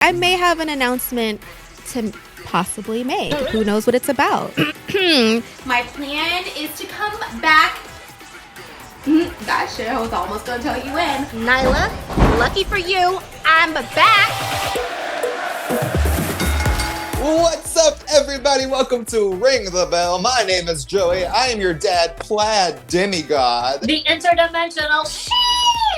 I may have an announcement to possibly make. Who knows what it's about? My plan is to come back. Gosh, I was almost gonna tell you when. Nyla, lucky for you, I'm back. What's up, everybody? Welcome to Ring the Bell. My name is Joey. I am your dad, Plaid Demigod. The interdimensional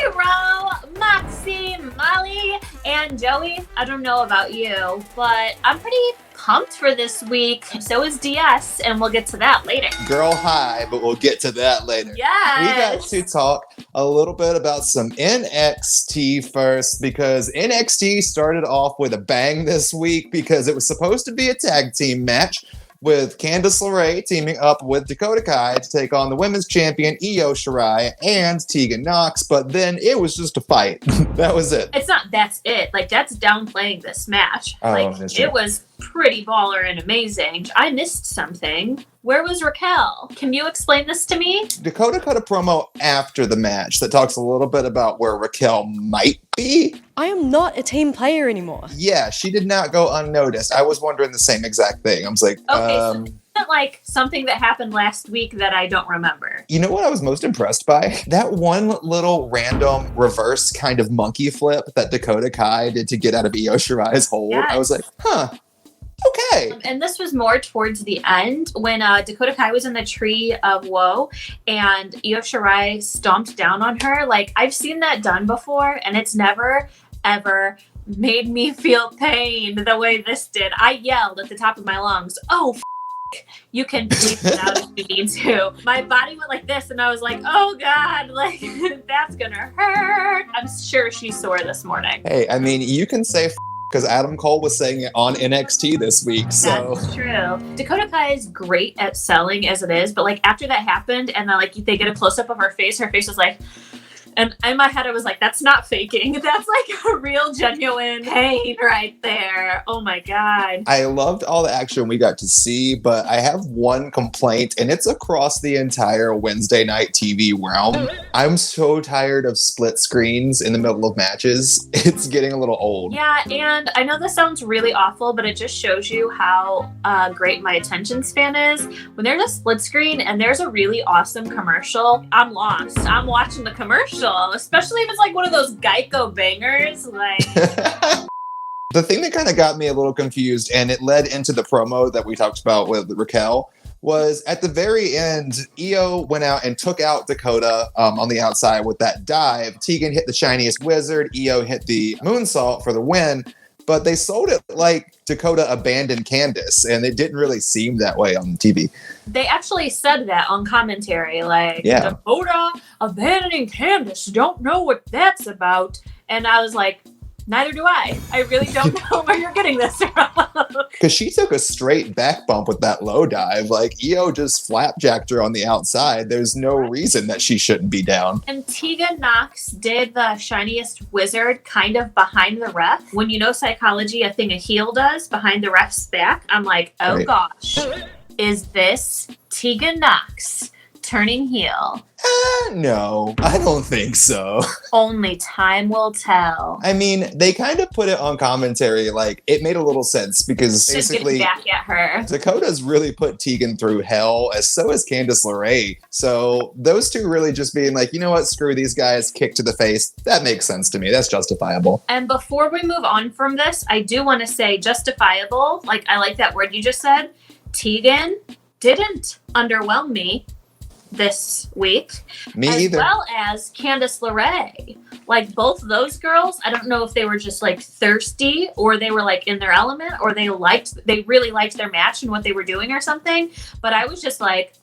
Shiro, Moxie, Molly, and Joey. I don't know about you, but I'm pretty pumped for this week. So is DS, and we'll get to that later. Girl, hi, but we'll get to that later. Yes. We got to talk a little bit about some NXT first, because NXT started off with a bang this week because it was supposed to be a tag team match with Candice Lerae teaming up with Dakota Kai to take on the women's champion Io Shirai and Tegan Nox, but then it was just a fight. That was it. It's not that's it. Like, that's downplaying this match. Oh, like, that's true. It was pretty baller and amazing. I missed something. Where was Raquel? Can you explain this to me? Dakota cut a promo after the match that talks a little bit about where Raquel might be. I am not a team player anymore. Yeah, she did not go unnoticed. I was wondering the same exact thing. I was like, Okay, so isn't like something that happened last week that I don't remember? You know what I was most impressed by? That one little random reverse kind of monkey flip that Dakota Kai did to get out of Io Shirai's hold. Yes. I was like, huh. Okay. And this was more towards the end when Dakota Kai was in the Tree of Woe and Io Shirai stomped down on her. Like, I've seen that done before, and it's never, ever made me feel pain the way this did. I yelled at the top of my lungs, "Oh, you can bleep it out if you need to." My body went like this, and I was like, oh God, like, that's gonna hurt. I'm sure she's sore this morning. Hey, I mean, you can say because Adam Cole was saying it on NXT this week, so. That's true. Dakota Kai is great at selling as it is, but like after that happened and then like they get a close-up of her face was like, and in my head I was like, that's not faking. That's like a real genuine pain right there. Oh my God. I loved all the action we got to see, but I have one complaint, and it's across the entire Wednesday night TV realm. I'm so tired of split screens in the middle of matches. It's getting a little old. Yeah, and I know this sounds really awful, but it just shows you how great my attention span is. When there's a split screen and there's a really awesome commercial, I'm lost. I'm watching the commercial. Especially if it's like one of those Geico bangers. Like, the thing that kind of got me a little confused, and it led into the promo that we talked about with Raquel, was at the very end, Io went out and took out Dakota on the outside with that dive. Tegan hit the shiniest wizard. Io hit the moonsault for the win. But they sold it like Dakota abandoned Candice, and it didn't really seem that way on TV. They actually said that on commentary, like, yeah. Dakota abandoning Candice, don't know what that's about. And I was like, neither do I. I really don't know where you're getting this from. Because she took a straight back bump with that low dive. Like, Io just flapjacked her on the outside. There's no reason that she shouldn't be down. And Tegan Nox did the shiniest wizard kind of behind the ref. When you know psychology, a thing a heel does behind the ref's back. I'm like, oh Right. Gosh, is this Tegan Nox turning heel? No, I don't think so. Only time will tell. I mean, they kind of put it on commentary, like, it made a little sense because Just basically getting back at her. Dakota's really put Tegan through hell, as so has Candice LeRae. So those two really just being like, you know what, screw these guys, kick to the face. That makes sense to me. That's justifiable. And before we move on from this, I do want to say justifiable. Like, I like that word you just said. Tegan didn't underwhelm me this week. Me as either. Well as Candice LeRae. Like, both those girls, I don't know if they were just like thirsty or they were like in their element or they really liked their match and what they were doing or something. But I was just like,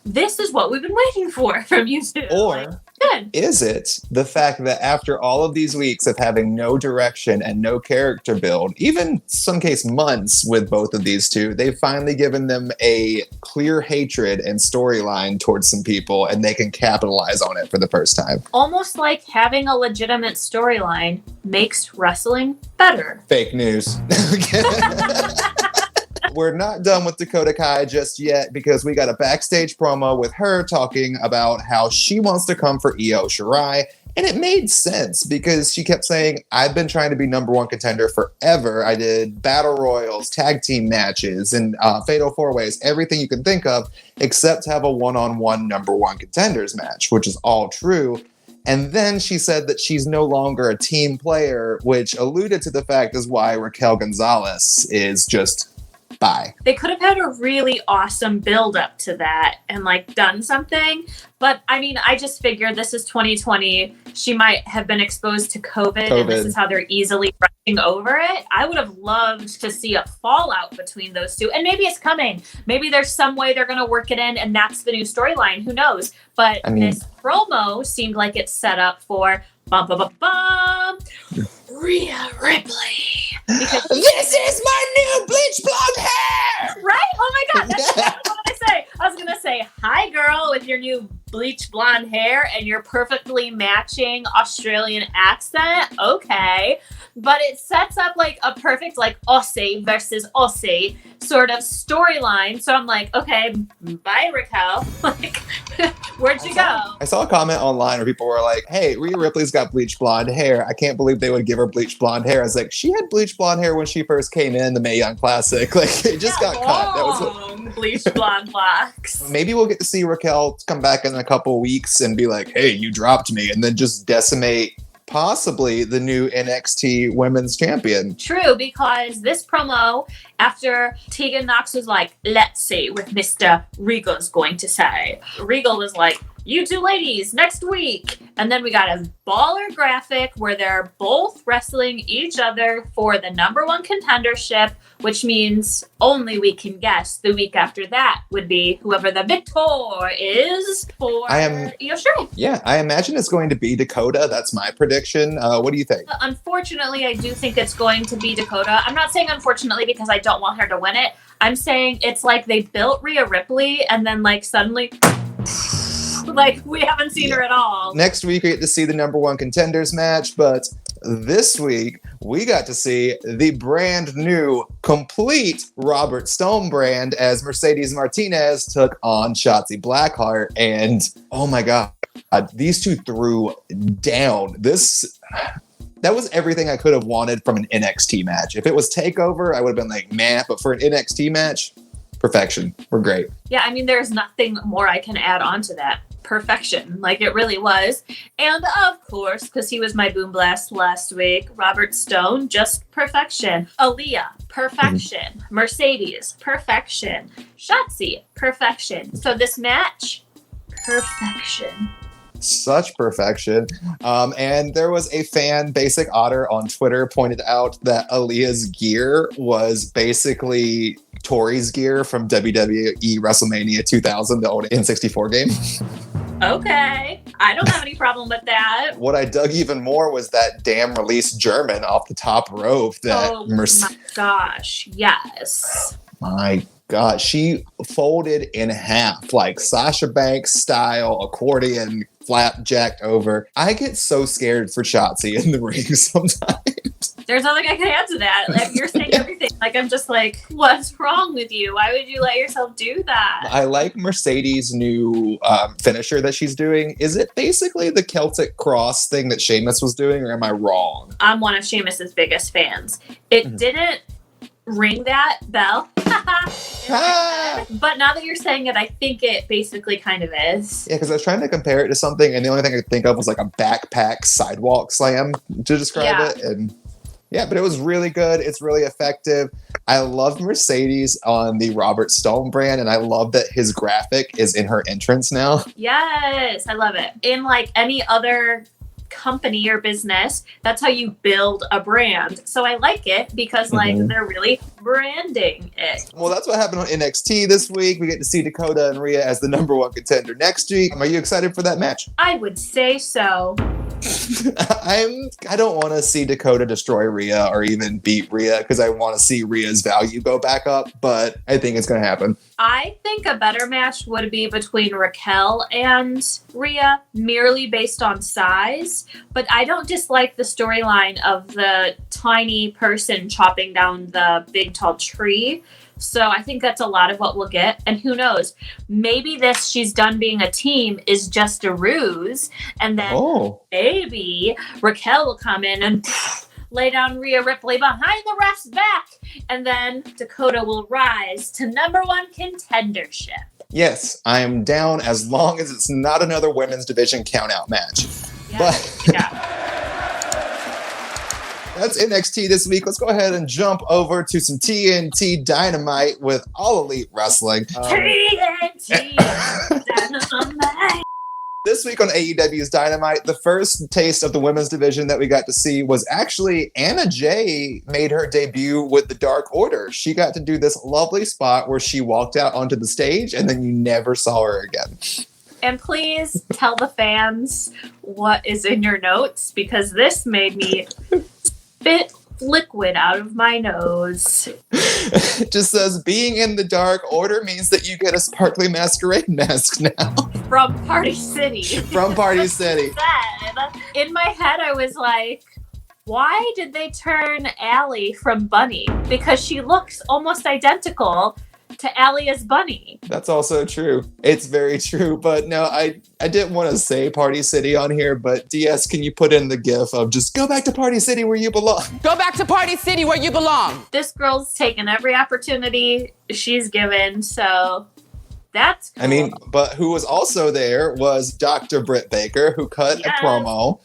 this is what we've been waiting for from you two. Or like, good. is it the fact that after all of these weeks of having no direction and no character build, even some case months with both of these two, they've finally given them a clear hatred and storyline towards some people, and they can capitalize on it for the first time. Almost like having a legitimate storyline makes wrestling better. Fake news. We're not done with Dakota Kai just yet, because we got a backstage promo with her talking about how she wants to come for Io Shirai And it made sense because she kept saying, I've been trying to be number one contender forever. I did battle royals, tag team matches, and fatal four ways, everything you can think of, except have a one-on-one number one contenders match, which is all true. And then she said that she's no longer a team player, which alluded to the fact is why Raquel Gonzalez is just bye. They could have had a really awesome build up to that and like done something. But I mean, I just figured this is 2020. She might have been exposed to COVID. And this is how they're easily rushing over it. I would have loved to see a fallout between those two. And maybe it's coming. Maybe there's some way they're going to work it in and that's the new storyline. Who knows? But this promo seemed like it's set up for Rhea Ripley. Because this is my new bleach blonde hair! Right? Oh my God. That's what I say. I was going to say, hi, girl, with your new bleach blonde hair and your perfectly matching Australian accent. Okay. But it sets up like a perfect like Aussie versus Aussie sort of storyline. So I'm like, okay, bye, Raquel. Like, where'd you go? I saw a comment online where people were like, hey, Rhea Ripley's got bleach blonde hair. I can't believe they would give her bleach blonde hair. I was like, she had bleach blonde hair when she first came in the Mae Young Classic. Like, it just got cut. That was bleach blonde locks. Maybe we'll get to see Raquel come back in a couple weeks and be like, hey, you dropped me, and then just decimate possibly the new NXT Women's Champion. True, because this promo, after Tegan Nox was like, let's see what Mr. Regal's going to say. Regal was like, you two ladies, next week. And then we got a baller graphic where they're both wrestling each other for the number one contendership, which means only we can guess the week after that would be whoever the victor is for Io Shirai. Yeah, I imagine it's going to be Dakota. That's my prediction. What do you think? Unfortunately, I do think it's going to be Dakota. I'm not saying unfortunately because I don't want her to win it. I'm saying it's like they built Rhea Ripley and then like suddenly... like, we haven't seen her at all. Next week, we get to see the number one contenders match, but this week, we got to see the brand new, complete Robert Stone brand as Mercedes Martinez took on Shotzi Blackheart. And, oh my God, these two threw down. That was everything I could have wanted from an NXT match. If it was TakeOver, I would have been like, meh, but for an NXT match, perfection. We're great. Yeah, I mean, there's nothing more I can add on to that. Perfection, like it really was. And of course, because he was my boom blast last week, Robert Stone, just perfection. Aaliyah, perfection. Mercedes, perfection. Shotzi, perfection. So this match, perfection. Such perfection. And there was a fan, Basic Otter, on Twitter pointed out that Aaliyah's gear was basically Tori's gear from WWE WrestleMania 2000, the old N64 game. Okay. I don't have any problem with that. What I dug even more was that damn release German off the top rope. My gosh. Yes. My God. She folded in half, like Sasha Banks style accordion, flapjacked over. I get so scared for Shotzi in the ring sometimes. There's nothing I can add to that. Like, you're saying everything. Like, I'm just like, what's wrong with you? Why would you let yourself do that? I like Mercedes' new finisher that she's doing. Is it basically the Celtic Cross thing that Sheamus was doing, or am I wrong? I'm one of Sheamus's biggest fans. It didn't ring that bell. But now that you're saying it, I think it basically kind of is. Yeah, because I was trying to compare it to something, and the only thing I could think of was like a backpack sidewalk slam to describe it. And yeah, but it was really good. It's really effective. I love Mercedes on the Robert Stone brand, and I love that his graphic is in her entrance now. Yes, I love it. In like any other company or business, that's how you build a brand. So I like it because like they're really branding it. Well, that's what happened on NXT this week. We get to see Dakota and Rhea as the number one contender next week. Are you excited for that match? I would say so. I don't want to see Dakota destroy Rhea or even beat Rhea because I want to see Rhea's value go back up, but I think it's going to happen. I think a better match would be between Raquel and Rhea, merely based on size, but I don't dislike the storyline of the tiny person chopping down the big tall tree. So I think that's a lot of what we'll get. And who knows, maybe this she's done being a team is just a ruse. And then maybe Raquel will come in and lay down Rhea Ripley behind the ref's back. And then Dakota will rise to #1 contendership. Yes, I am down as long as it's not another women's division count-out match. That's NXT this week. Let's go ahead and jump over to some TNT Dynamite with All Elite Wrestling. TNT Dynamite. This week on AEW's Dynamite, the first taste of the women's division that we got to see was actually Anna Jay made her debut with the Dark Order. She got to do this lovely spot where she walked out onto the stage and then you never saw her again. And please tell the fans what is in your notes, because this made me spit liquid out of my nose. It just says, being in the Dark Order means that you get a sparkly masquerade mask now. From Party City. From Party City. In my head, I was like, why did they turn Allie from Bunny? Because she looks almost identical to Allie as Bunny. That's also true. It's very true. But no, I didn't want to say Party City on here, but DS, can you put in the gif of just go back to Party City where you belong? Go back to Party City where you belong. This girl's taken every opportunity she's given, so that's cool. I mean, but who was also there was Dr. Britt Baker, who cut a promo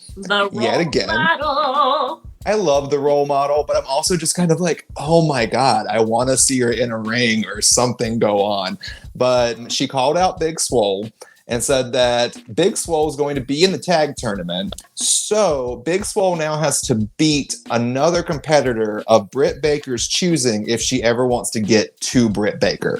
yet again. Model. I love the role model, but I'm also just kind of like, oh my God, I want to see her in a ring or something go on. But she called out Big Swole and said that Big Swole is going to be in the tag tournament. So Big Swole now has to beat another competitor of Britt Baker's choosing if she ever wants to get to Britt Baker.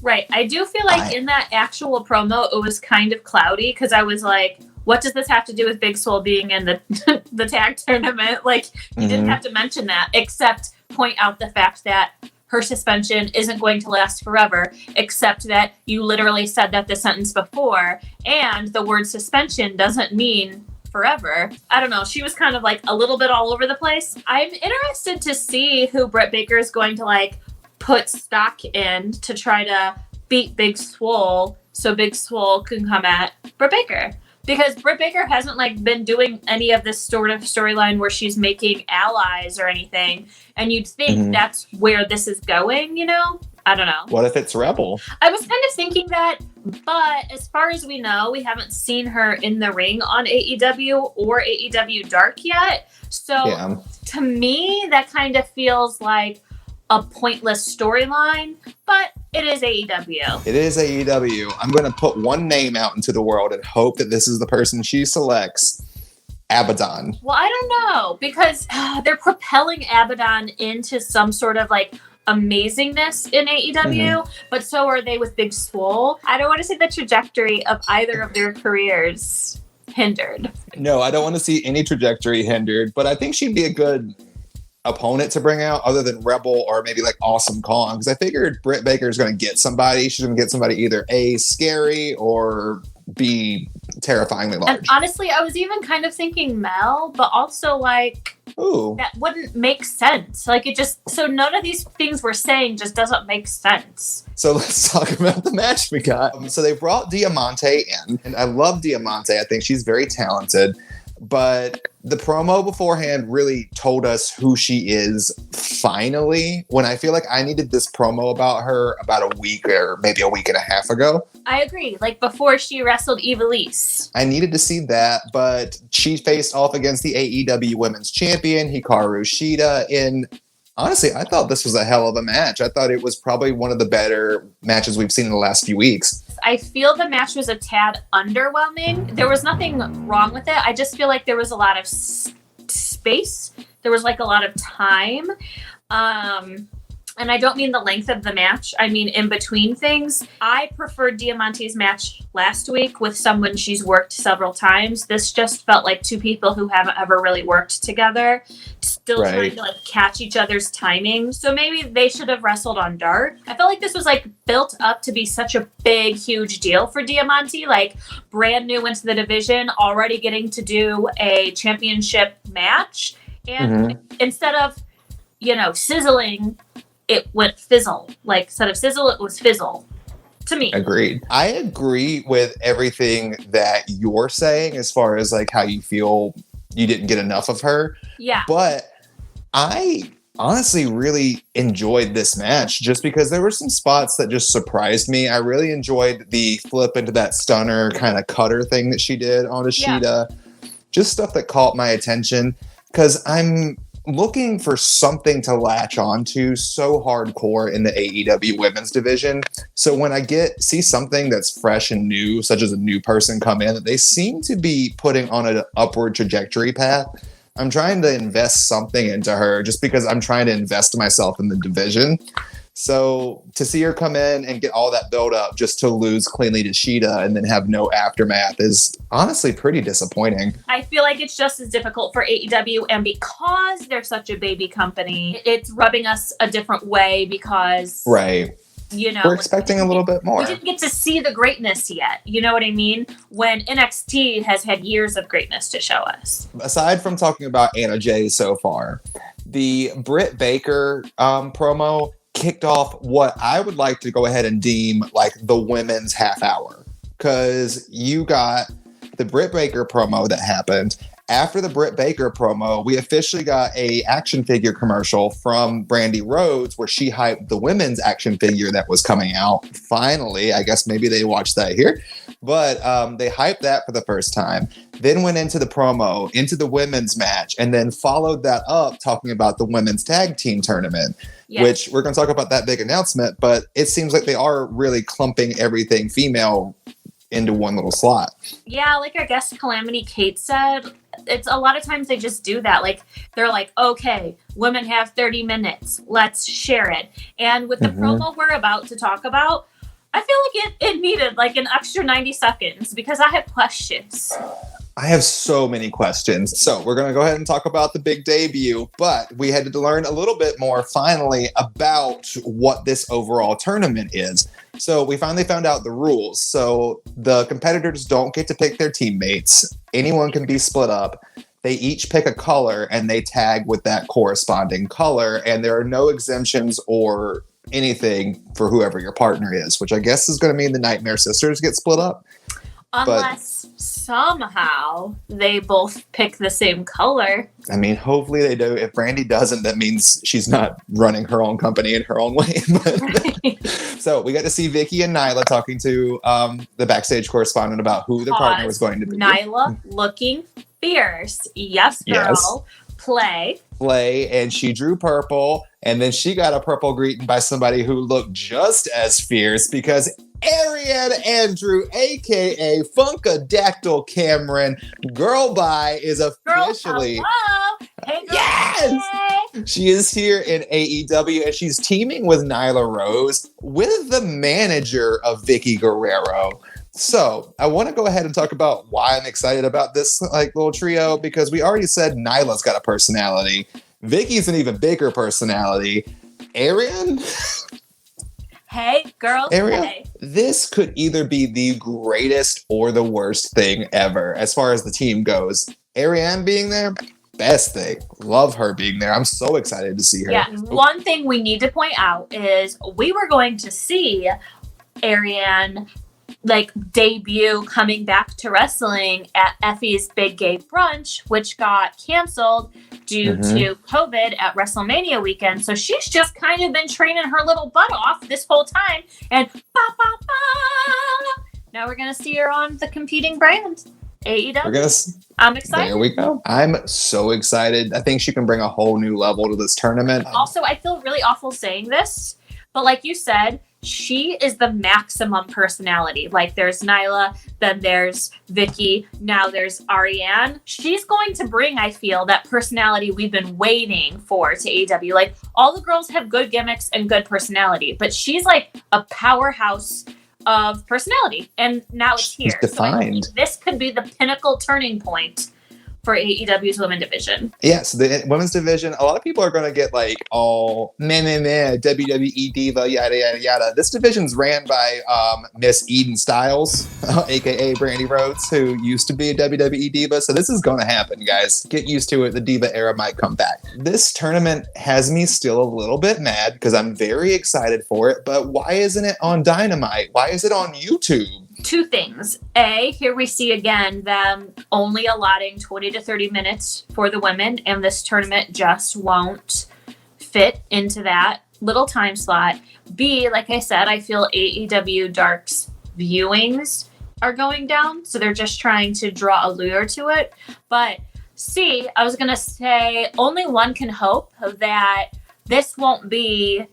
Right. I do feel like in that actual promo, it was kind of cloudy because I was like, what does this have to do with Big Swole being in the tag tournament? Like, you didn't have to mention that, except point out the fact that her suspension isn't going to last forever, except that you literally said that the sentence before, and the word suspension doesn't mean forever. I don't know. She was kind of like a little bit all over the place. I'm interested to see who Britt Baker is going to like put stock in to try to beat Big Swole so Big Swole can come at Britt Baker. Because Britt Baker hasn't like been doing any of this sort of storyline where she's making allies or anything. And you'd think that's where this is going, you know? I don't know. What if it's Rebel? I was kind of thinking that, but as far as we know, we haven't seen her in the ring on AEW or AEW Dark yet. So to me, that kind of feels like a pointless storyline, but it is AEW. It is AEW. I'm going to put one name out into the world and hope that this is the person she selects. Abaddon. Well, I don't know, because they're propelling Abaddon into some sort of like amazingness in AEW, but so are they with Big Swole. I don't want to see the trajectory of either of their careers hindered. No, I don't want to see any trajectory hindered, but I think she'd be a good opponent to bring out other than Rebel or maybe like Awesome Kong, because I figured Britt Baker is going to get somebody. She's going to get somebody either A, scary, or B, terrifyingly large. And honestly, I was even kind of thinking Mel, but also like, that wouldn't make sense. Like it just, so none of these things we're saying just doesn't make sense. So let's talk about the match we got. So they brought Diamante in, and I love Diamante. I think she's very talented. But the promo beforehand really told us who she is finally, when I feel like I needed this promo about her about a week or maybe a week and a half ago. I agree. Like before she wrestled Ivelisse. I needed to see that, but she faced off against the AEW Women's Champion, Hikaru Shida, in... Honestly, I thought this was a hell of a match. I thought it was probably one of the better matches we've seen in the last few weeks. I feel the match was a tad underwhelming. There was nothing wrong with it. I just feel like there was a lot of space. There was like a lot of time. And and I don't mean the length of the match, I mean in between things. I preferred Diamante's match last week with someone she's worked several times. This just felt like two people who haven't ever really worked together, still trying to like catch each other's timing. So maybe they should have wrestled on Dark. I felt like this was like built up to be such a big, huge deal for Diamante, like brand new into the division, already getting to do a championship match. And instead of, sizzling, it went fizzle. Like, instead of sizzle, it was fizzle. To me. Agreed. I agree with everything that you're saying as far as like how you feel you didn't get enough of her. Yeah. But I honestly really enjoyed this match just because there were some spots that just surprised me. I really enjoyed the flip into that stunner kind of cutter thing that she did on Ishida. Yeah. Just stuff that caught my attention because I'm looking for something to latch onto so hardcore in the AEW women's division. So when I see something that's fresh and new, such as a new person come in, that they seem to be putting on an upward trajectory path, I'm trying to invest something into her just because I'm trying to invest myself in the division. So to see her come in and get all that build up just to lose cleanly to Shida and then have no aftermath is honestly pretty disappointing. I feel like it's just as difficult for AEW, and because they're such a baby company, it's rubbing us a different way because we're expecting a little bit more. We didn't get to see the greatness yet. You know what I mean? When NXT has had years of greatness to show us. Aside from talking about Anna Jay so far, the Britt Baker promo kicked off what I would like to go ahead and deem like the women's half hour, because you got the Britt Baker promo that happened. After the Britt Baker promo, we officially got a action figure commercial from Brandy Rhodes where she hyped the women's action figure that was coming out. Finally, I guess maybe they watched that here, but they hyped that for the first time. Then went into the promo, into the women's match, and then followed that up talking about the women's tag team tournament, which we're going to talk about that big announcement, but it seems like they are really clumping everything female into one little slot. Yeah, like our guest Calamity Kate said, it's a lot of times they just do that. Like, they're like, okay, women have 30 minutes. Let's share it. And with the promo we're about to talk about, I feel like it needed like an extra 90 seconds because I have questions. I have so many questions. So we're going to go ahead and talk about the big debut, but we had to learn a little bit more finally about what this overall tournament is. So we finally found out the rules. So the competitors don't get to pick their teammates. Anyone can be split up. They each pick a color and they tag with that corresponding color. And there are no exemptions or anything for whoever your partner is, which I guess is going to mean the Nightmare Sisters get split up. Unless somehow they both pick the same color. I mean, hopefully they do. If Brandy doesn't, that means she's not running her own company in her own way. So we got to see Vicky and Nyla talking to the backstage correspondent about who the partner was going to be. Nyla looking fierce. Yes, girl. Yes. Play, and she drew purple, and then she got a purple greeting by somebody who looked just as fierce because Ariane Andrew, aka Funkadactyl Cameron, Girl Bye, is officially. Hey, girl, yes! Hey. She is here in AEW, and she's teaming with Nyla Rose with the manager of Vicky Guerrero. So I want to go ahead and talk about why I'm excited about this like little trio, because we already said Nyla's got a personality. Vicky's an even bigger personality. Ariane? Hey, girl. Ariane, hey. This could either be the greatest or the worst thing ever as far as the team goes. Ariane being there, best thing. Love her being there. I'm so excited to see her. Yeah. One thing we need to point out is we were going to see Ariane like debut coming back to wrestling at Effie's Big Gay Brunch, which got canceled due to COVID at WrestleMania weekend. So she's just kind of been training her little butt off this whole time. And now we're going to see her on the competing brand, AEW. I'm excited. There we go. I'm so excited. I think she can bring a whole new level to this tournament. Also, I feel really awful saying this, but like you said, she is the maximum personality. Like there's Nyla, then there's Vicky, now there's Ariane. She's going to bring, I feel, that personality we've been waiting for to AEW. Like all the girls have good gimmicks and good personality, but she's like a powerhouse of personality. And now it's here. She's defined. So I think this could be the pinnacle turning point for AEW's women division. Yes, the women's division, a lot of people are going to get like all meh, WWE diva, yada, yada, yada. This division's ran by Miss Eden Styles, aka Brandy Rhodes, who used to be a WWE diva. So this is going to happen, guys. Get used to it. The diva era might come back. This tournament has me still a little bit mad because I'm very excited for it. But why isn't it on Dynamite? Why is it on YouTube? Two things. A, here we see again them only allotting 20 to 30 minutes for the women, and this tournament just won't fit into that little time slot. B, like I said, I feel AEW Dark's viewings are going down, so they're just trying to draw a lure to it. But C, I was going to say only one can hope that this won't be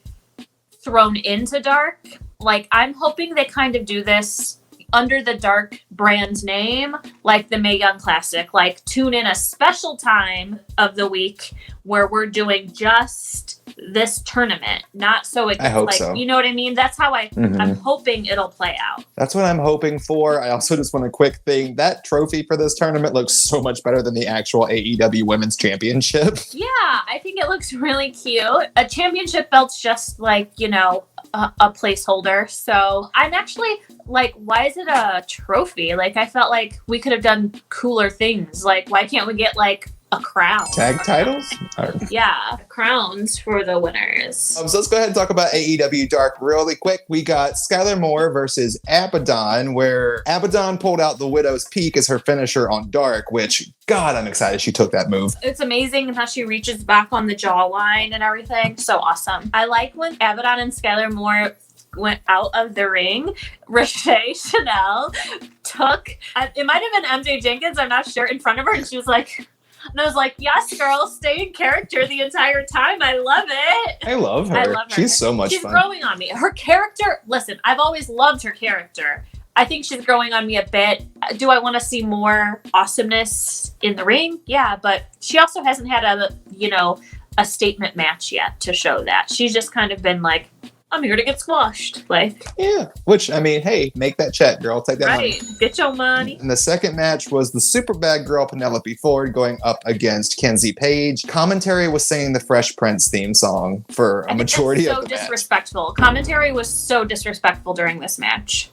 thrown into Dark. Like, I'm hoping they kind of do this under the Dark brand name, like the Mae Young Classic. Like, tune in a special time of the week where we're doing just this tournament. Not so it's I hope like, so. You know what I mean? That's how I'm hoping it'll play out. That's what I'm hoping for. I also just want a quick thing. That trophy for this tournament looks so much better than the actual AEW Women's Championship. Yeah, I think it looks really cute. A championship belt's just like, you know, a placeholder. So I'm actually like, why is it a trophy? Like, I felt like we could have done cooler things. Like, why can't we get like a crown? Tag titles? Yeah, crowns for the winners. So let's go ahead and talk about AEW Dark really quick. We got Skylar Moore versus Abaddon, where Abaddon pulled out the Widow's Peak as her finisher on Dark, which, God, I'm excited she took that move. It's amazing how she reaches back on the jawline and everything. So awesome. I like when Abaddon and Skylar Moore went out of the ring. Ricochet Chanel took, it might have been MJ Jenkins, I'm not sure, in front of her, and she was like, and I was like, yes, girl, stay in character the entire time. I love it. I love her. She's so much fun. She's growing on me. Her character, listen, I've always loved her character. I think she's growing on me a bit. Do I want to see more awesomeness in the ring? Yeah, but she also hasn't had a statement match yet to show that. She's just kind of been like, I'm here to get squashed. Like, yeah, which, I mean, hey, make that check, girl. Take that money. Right, get your money. And the second match was the super bad girl Penelope Ford going up against Kenzie Page. Commentary was singing the Fresh Prince theme song for a majority of the match. So disrespectful. Commentary was so disrespectful during this match.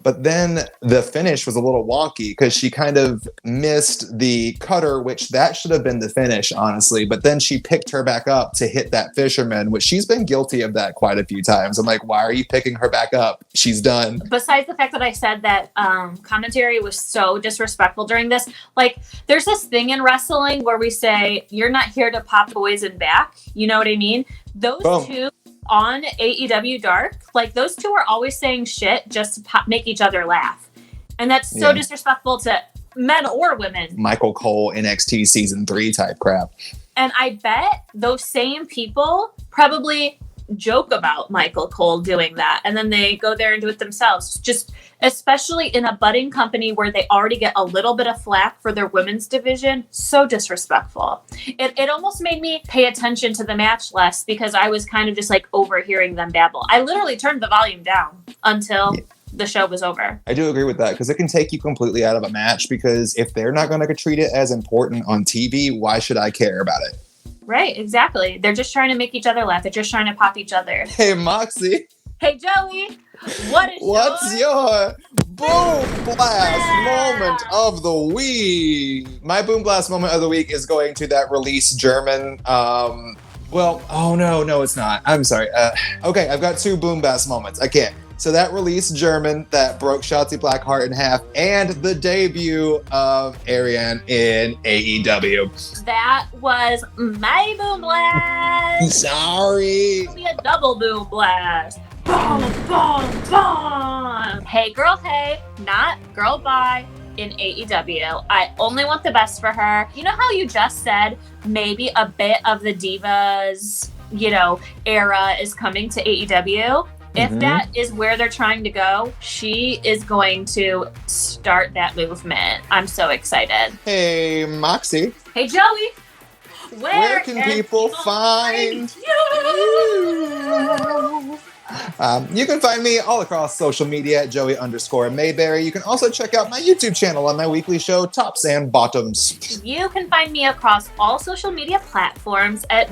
But then the finish was a little wonky because she kind of missed the cutter, which that should have been the finish, honestly. But then she picked her back up to hit that fisherman, which she's been guilty of that quite a few times. I'm like, why are you picking her back up? She's done. Besides the fact that I said that commentary was so disrespectful during this, like, there's this thing in wrestling where we say, you're not here to pop boys in back. You know what I mean? Those two on AEW Dark, like, those two are always saying shit just to make each other laugh. And that's so disrespectful to men or women. Michael Cole, NXT Season 3 type crap. And I bet those same people probably joke about Michael Cole doing that. And then they go there and do it themselves. Just especially in a budding company where they already get a little bit of flack for their women's division. So disrespectful. It almost made me pay attention to the match less because I was kind of just like overhearing them babble. I literally turned the volume down until the show was over. I do agree with that because it can take you completely out of a match because if they're not going to treat it as important on TV, why should I care about it? Right, exactly. They're just trying to make each other laugh. They're just trying to pop each other. Hey, Moxie. Hey, Joey. What's your boom blast moment of the week? My boom blast moment of the week is going to that release German. No, it's not. I'm sorry. Okay, I've got two boom blast moments. I can't. So that release German that broke Shotzi Blackheart in half and the debut of Ariane in AEW. That was my boom blast. Sorry. It'll be a double boom blast. Boom, boom, boom. Hey, girl, hey. Not girl, bye. In AEW. I only want the best for her. You know how you just said maybe a bit of the Divas, era is coming to AEW? If that is where they're trying to go, she is going to start that movement. I'm so excied. Hey, Moxie. Hey, Joey. Where can people find you? You can find me all across social media at Joey_Mayberry. You can also check out my YouTube channel on my weekly show, Tops and Bottoms. You can find me across all social media platforms at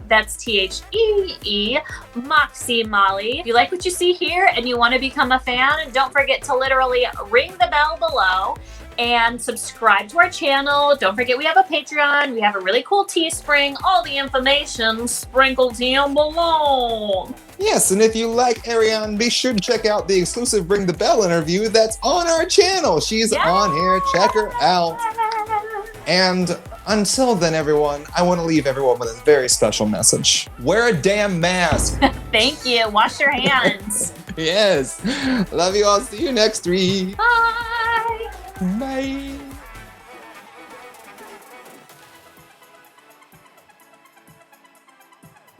that's THEE, Moxie Molly. If you like what you see here and you want to become a fan, don't forget to literally ring the bell below and subscribe to our channel. Don't forget we have a Patreon. We have a really cool Teespring. All the information sprinkled down below. Yes, and if you like Ariane, be sure to check out the exclusive Ring the Bell interview that's on our channel. She's on here. Check her out. And until then, everyone, I want to leave everyone with a very special message. Wear a damn mask. Thank you. Wash your hands. Yes. Love you all. See you next week. Bye. Bye.